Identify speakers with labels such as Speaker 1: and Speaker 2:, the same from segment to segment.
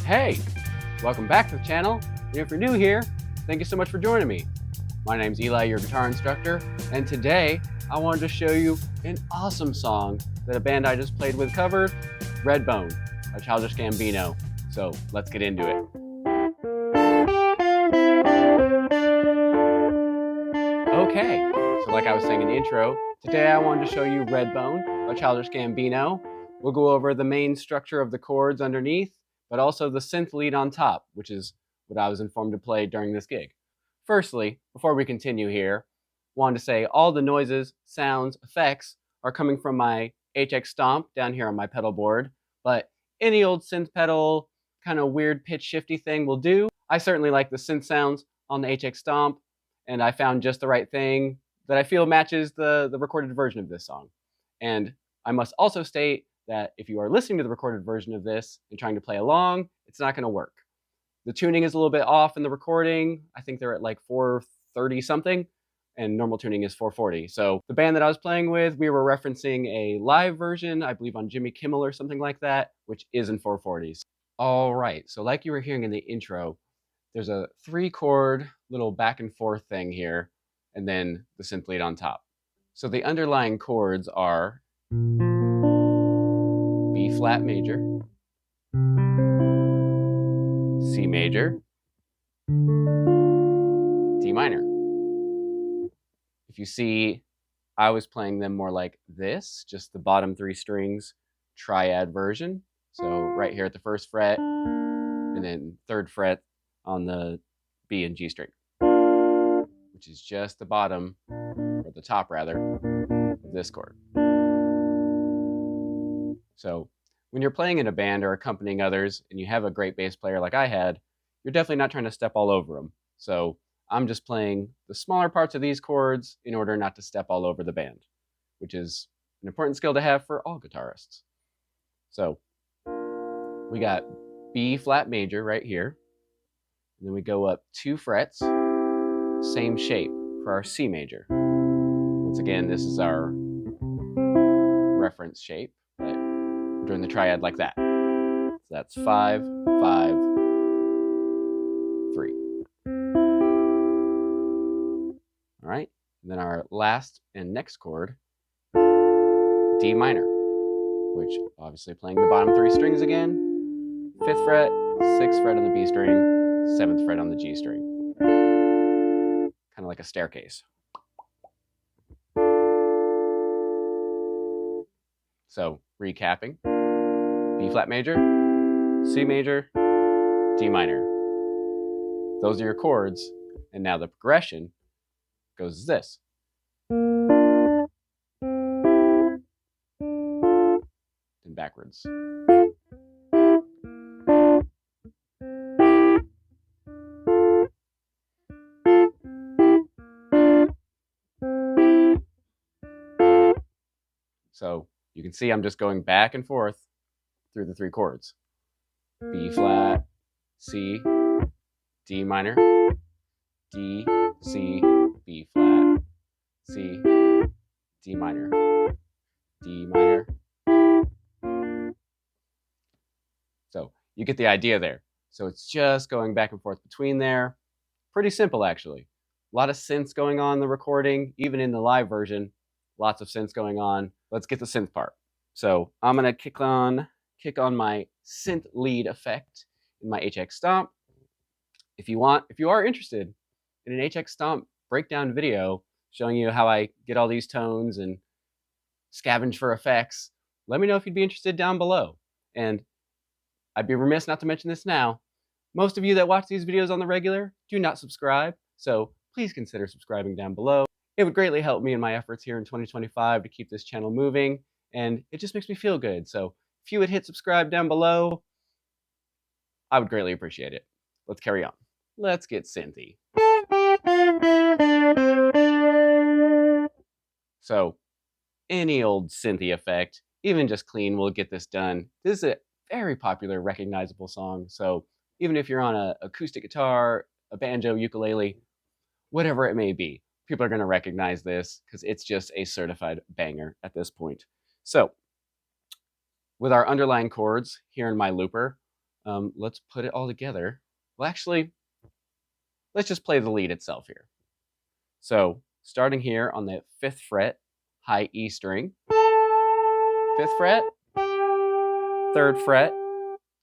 Speaker 1: Hey, welcome back to the channel. And if you're new here, thank you so much for joining me. My name's Eli, your guitar instructor, and today I wanted to show you an awesome song that a band I just played with covered, REDBONE by Childish Gambino. So let's get into it. Okay, so like I was saying in the intro, today I wanted to show you REDBONE by Childish Gambino. We'll go over the main structure of the chords underneath, but also the synth lead on top, which is what I was informed to play during this gig. Firstly, before we continue here, I wanted to say all the noises, sounds, effects are coming from my HX Stomp down here on my pedal board, but any old synth pedal, kind of weird pitch shifty thing will do. I certainly like the synth sounds on the HX Stomp, and I found just the right thing that I feel matches the recorded version of this song. And I must also state that if you are listening to the recorded version of this and trying to play along, it's not going to work. The tuning is a little bit off in the recording. I think they're at like 430 something, and normal tuning is 440. So the band that I was playing with, we were referencing a live version, I believe on Jimmy Kimmel or something like that, which is in 440s. All right, so like you were hearing in the intro, there's a 3-chord little back and forth thing here, and then the synth lead on top. So the underlying chords are B flat major, C major, D minor. If you see, I was playing them more like this, just the bottom 3 strings triad version. So right here at the 1st fret, and then 3rd fret on the B and G string, which is just the bottom, or the top rather, of this chord. So when you're playing in a band or accompanying others and you have a great bass player like I had, you're definitely not trying to step all over them. So I'm just playing the smaller parts of these chords in order not to step all over the band, which is an important skill to have for all guitarists. So we got B flat major right here, and then we go up 2 frets, same shape for our C major. Once again, this is our reference shape, but we're doing the triad like that. So that's 5, 5, 3. All right, and then our last and next chord, D minor, which obviously playing the bottom 3 strings again, 5th fret, 6th fret on the B string, 7th fret on the G string. Kind of like a staircase. So recapping, B flat major, C major, D minor. Those are your chords, and now the progression goes as this. And backwards. So you can see I'm just going back and forth through the 3 chords. B flat, C, D minor, D, C, B flat, C, D minor, D minor. So you get the idea there. So it's just going back and forth between there. Pretty simple, actually. A lot of synths going on in the recording, even in the live version. Lots of synths going on. Let's get the synth part. So I'm gonna kick on my synth lead effect in my HX Stomp. If you are interested in an HX Stomp breakdown video showing you how I get all these tones and scavenge for effects, let me know if you'd be interested down below. And I'd be remiss not to mention this now. Most of you that watch these videos on the regular do not subscribe, so please consider subscribing down below. It would greatly help me in my efforts here in 2025 to keep this channel moving, and it just makes me feel good. So if you would hit subscribe down below, I would greatly appreciate it. Let's carry on. Let's get synthy. So any old synthy effect, even just clean, will get this done. This is a very popular, recognizable song. So even if you're on an acoustic guitar, a banjo, ukulele, whatever it may be, people are going to recognize this because it's just a certified banger at this point. So with our underlying chords here in my looper, let's put it all together. Well, actually, let's just play the lead itself here. So starting here on the 5th fret, high E string, 5th fret, 3rd fret,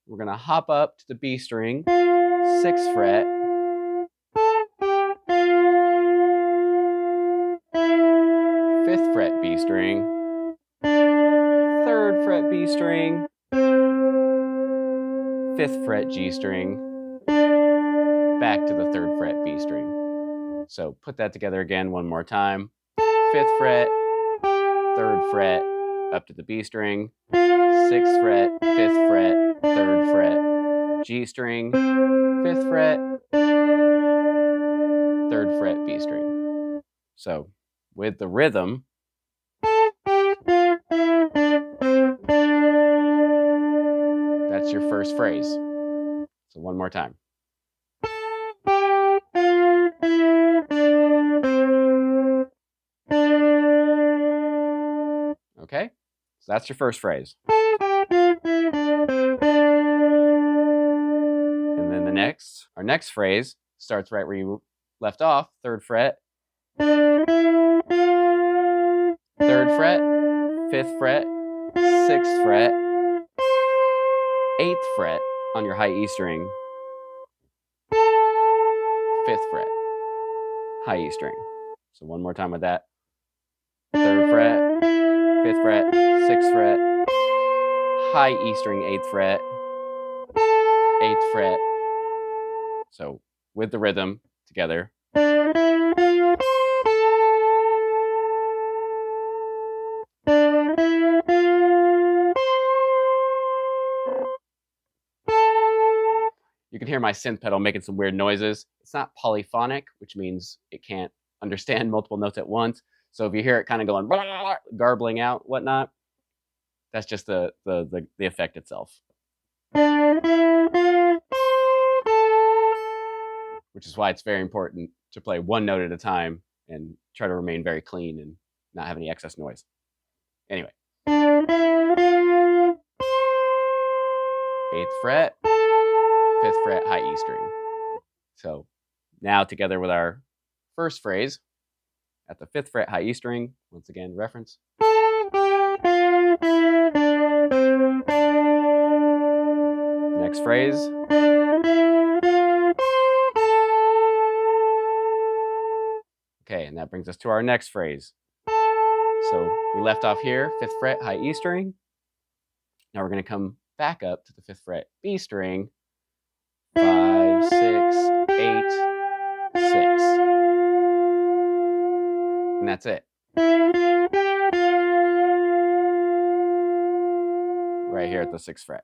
Speaker 1: we're going to hop up to the B string, 6th fret, 5th fret B string, 3rd fret B string, 5th fret G string, back to the 3rd fret B string. So put that together again one more time. 5th fret, 3rd fret, up to the B string, 6th fret, 5th fret, 3rd fret, G string, 5th fret, 3rd fret, B string. So with the rhythm, that's your first phrase. So one more time. Okay, so that's your first phrase. And then our next phrase starts right where you left off, 3rd fret, 3rd fret, 5th fret, 6th fret, 8th fret on your high E string, 5th fret, high E string. So one more time with that. 3rd fret, 5th fret, 6th fret, high E string, 8th fret, 8th fret. So with the rhythm together. You can hear my synth pedal making some weird noises. It's not polyphonic, which means it can't understand multiple notes at once. So if you hear it kind of going, blah, blah, blah, garbling out, whatnot, that's just the effect itself. Which is why it's very important to play one note at a time and try to remain very clean and not have any excess noise. Anyway. 8th fret, 5th fret, high E string. So now together with our first phrase at the 5th fret, high E string, once again, reference. Next phrase. Okay, and that brings us to our next phrase. So we left off here, 5th fret, high E string. Now we're going to come back up to the 5th fret, B string, 5, 6, 8, 6. And that's it. Right here at the 6th fret.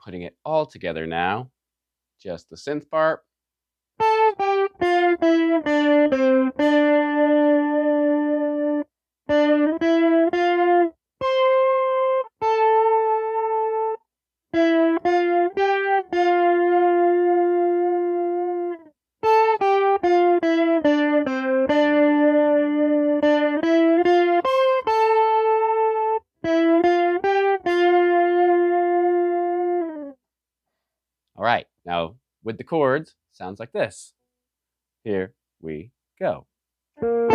Speaker 1: Putting it all together now, just the synth part. All right, now with the chords, sounds like this. Here we go. One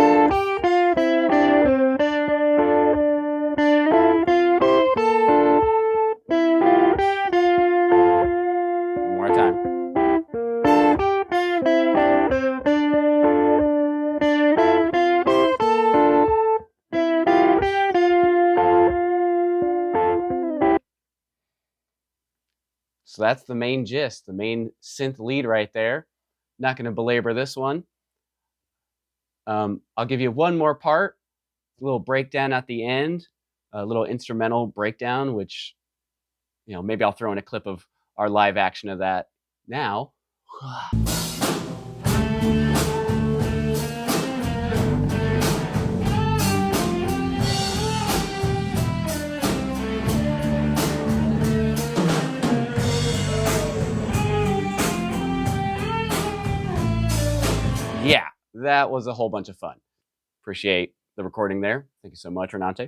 Speaker 1: more time. So that's the main gist, the main synth lead right there. Not going to belabor this one. I'll give you one more part, a little breakdown at the end, a little instrumental breakdown, which, maybe I'll throw in a clip of our live action of that now. Yeah, that was a whole bunch of fun. Appreciate the recording there. Thank you so much, Renante.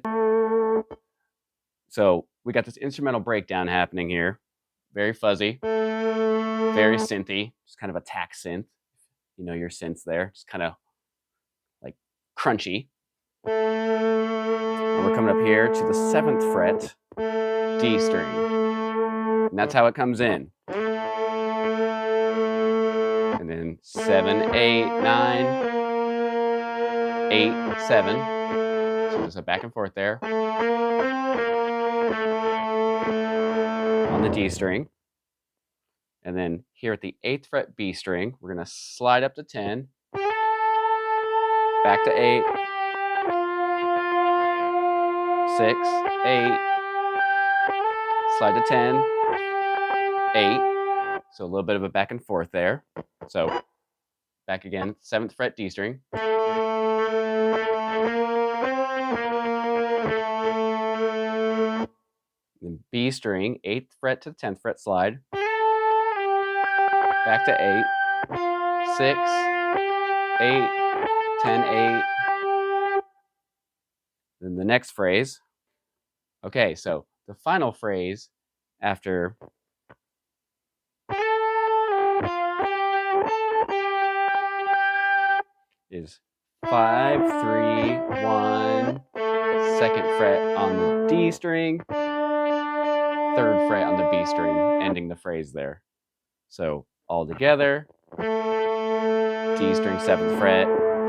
Speaker 1: So we got this instrumental breakdown happening here. Very fuzzy, very synthy, just kind of attack synth. You know your synths there, just kind of like crunchy. And we're coming up here to the 7th fret D string. And that's how it comes in. And then 7, 8, 9, 8, 7. So there's a back and forth there. On the D string. And then here at the 8th fret B string, we're going to slide up to 10. Back to 8. 6, 8. Slide to 10. 8. So a little bit of a back and forth there. So back again, 7th fret D string. Then B string, 8th fret to the 10th fret slide. Back to 8. 6, 8, 10, 8. Then the next phrase. Okay, so the final phrase after is 5, 3, 1, 2nd fret on the D string, 3rd fret on the B string, ending the phrase there. So all together, D string 7th fret,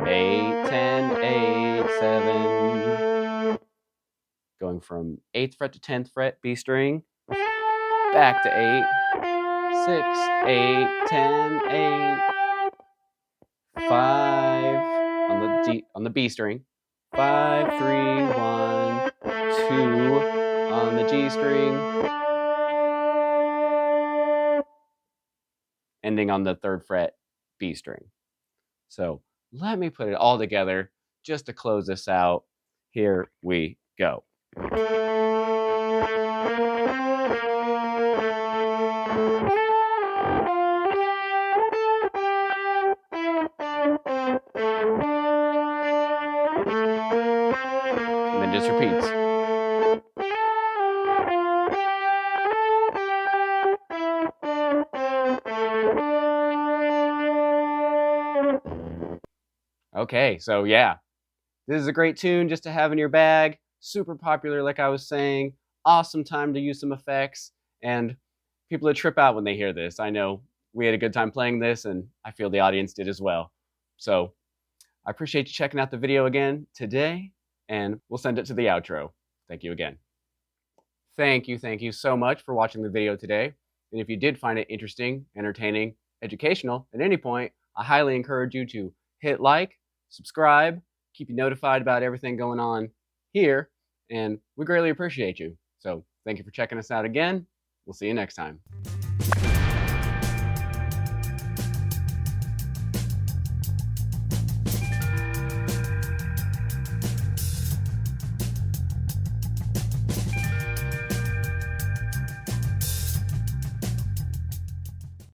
Speaker 1: 8, 10, 8, 7. Going from 8th fret to 10th fret, B string, back to 8, 6, 8, 10, 8, 5 on the B string, 5, 3, 1, 2 on the G string, ending on the 3rd fret B string. So let me put it all together just to close this out. Here we go. And then just repeats. Okay, so yeah, this is a great tune just to have in your bag. Super popular, like I was saying. Awesome time to use some effects. And people that trip out when they hear this. I know we had a good time playing this, and I feel the audience did as well. So I appreciate you checking out the video again today, and we'll send it to the outro. Thank you again. Thank you so much for watching the video today. And if you did find it interesting, entertaining, educational at any point, I highly encourage you to hit like, subscribe, keep you notified about everything going on here, and we greatly appreciate you. So thank you for checking us out again. We'll see you next time.